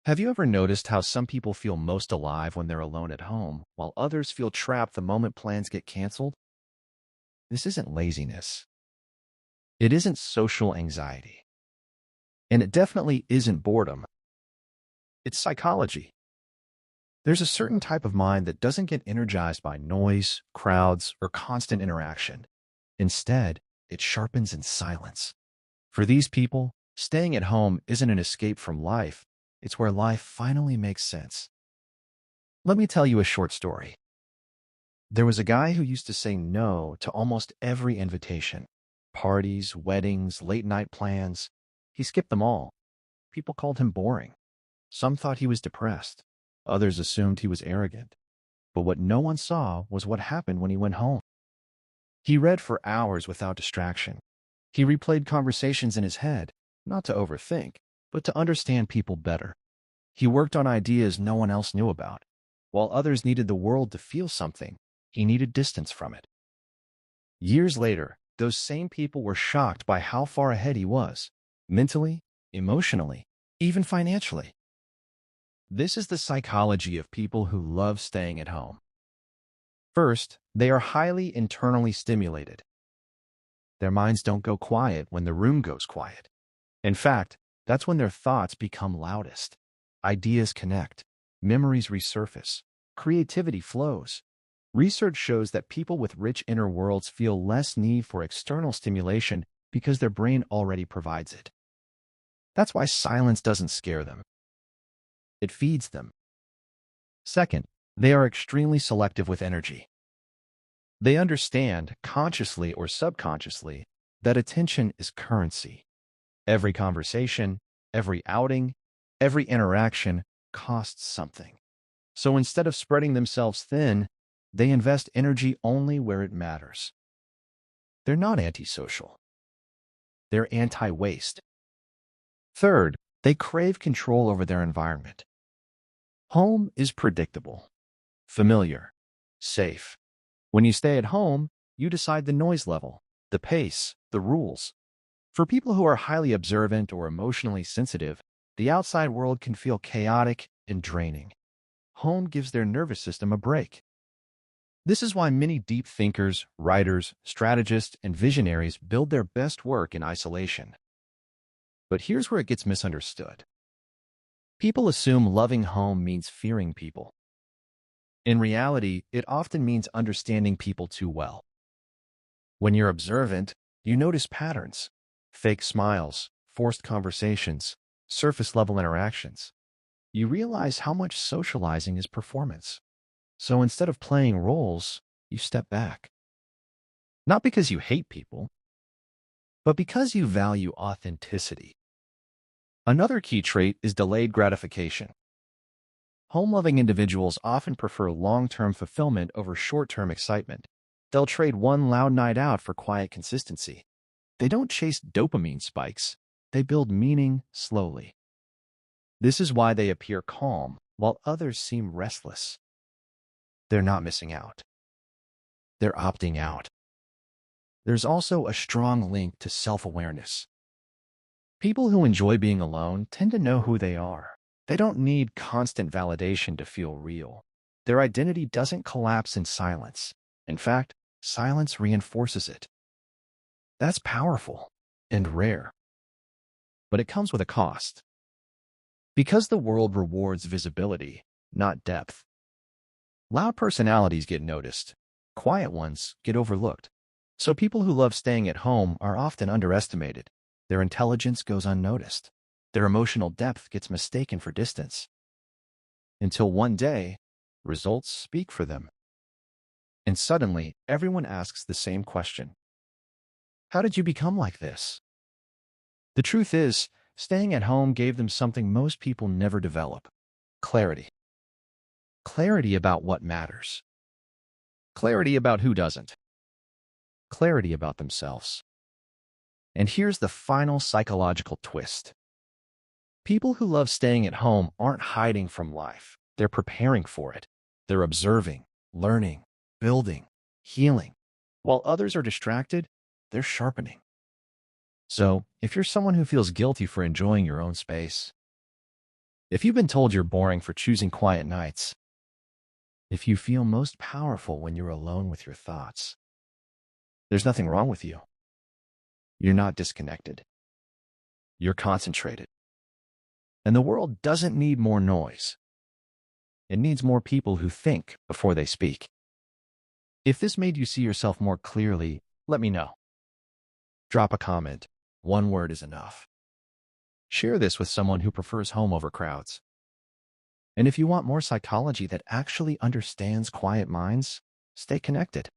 Have you ever noticed how some people feel most alive when they're alone at home, while others feel trapped the moment plans get canceled? This isn't laziness. It isn't social anxiety. And it definitely isn't boredom. It's psychology. There's a certain type of mind that doesn't get energized by noise, crowds, or constant interaction. Instead, it sharpens in silence. For these people, staying at home isn't an escape from life. It's where life finally makes sense. Let me tell you a short story. There was a guy who used to say no to almost every invitation. Parties, weddings, late-night plans. He skipped them all. People called him boring. Some thought he was depressed. Others assumed he was arrogant. But what no one saw was what happened when he went home. He read for hours without distraction. He replayed conversations in his head, not to overthink, but to understand people better. He worked on ideas no one else knew about. While others needed the world to feel something, he needed distance from it. Years later, those same people were shocked by how far ahead he was, mentally, emotionally, even financially. This is the psychology of people who love staying at home. First, they are highly internally stimulated. Their minds don't go quiet when the room goes quiet. In fact, that's when their thoughts become loudest. Ideas connect, memories resurface, creativity flows. Research shows that people with rich inner worlds feel less need for external stimulation because their brain already provides it. That's why silence doesn't scare them. It feeds them. Second, they are extremely selective with energy. They understand, consciously or subconsciously, that attention is currency. Every conversation, every outing, every interaction costs something. So instead of spreading themselves thin, they invest energy only where it matters. They're not antisocial. They're anti-waste. Third, they crave control over their environment. Home is predictable, familiar, safe. When you stay at home, you decide the noise level, the pace, the rules. For people who are highly observant or emotionally sensitive, the outside world can feel chaotic and draining. Home gives their nervous system a break. This is why many deep thinkers, writers, strategists, and visionaries build their best work in isolation. But here's where it gets misunderstood. People assume loving home means fearing people. In reality, it often means understanding people too well. When you're observant, you notice patterns, fake smiles, forced conversations, surface-level interactions. You realize how much socializing is performance. So instead of playing roles, you step back. Not because you hate people, but because you value authenticity. Another key trait is delayed gratification. Home-loving individuals often prefer long-term fulfillment over short-term excitement. They'll trade one loud night out for quiet consistency. They don't chase dopamine spikes. They build meaning slowly. This is why they appear calm, while others seem restless. They're not missing out. They're opting out. There's also a strong link to self-awareness. People who enjoy being alone tend to know who they are. They don't need constant validation to feel real. Their identity doesn't collapse in silence. In fact, silence reinforces it. That's powerful and rare. But it comes with a cost. Because the world rewards visibility, not depth. Loud personalities get noticed. Quiet ones get overlooked. So people who love staying at home are often underestimated. Their intelligence goes unnoticed. Their emotional depth gets mistaken for distance. Until one day, results speak for them. And suddenly, everyone asks the same question. How did you become like this? The truth is, staying at home gave them something most people never develop. Clarity. Clarity about what matters. Clarity about who doesn't. Clarity about themselves. And here's the final psychological twist. People who love staying at home aren't hiding from life. They're preparing for it. They're observing, learning, building, healing. While others are distracted, they're sharpening. So, if you're someone who feels guilty for enjoying your own space, If you've been told you're boring for choosing quiet nights, if you feel most powerful when you're alone with your thoughts, there's nothing wrong with you. You're not disconnected. You're concentrated. And the world doesn't need more noise. It needs more people who think before they speak. If this made you see yourself more clearly, let me know. Drop a comment. One word is enough. Share this with someone who prefers home over crowds. And if you want more psychology that actually understands quiet minds, stay connected.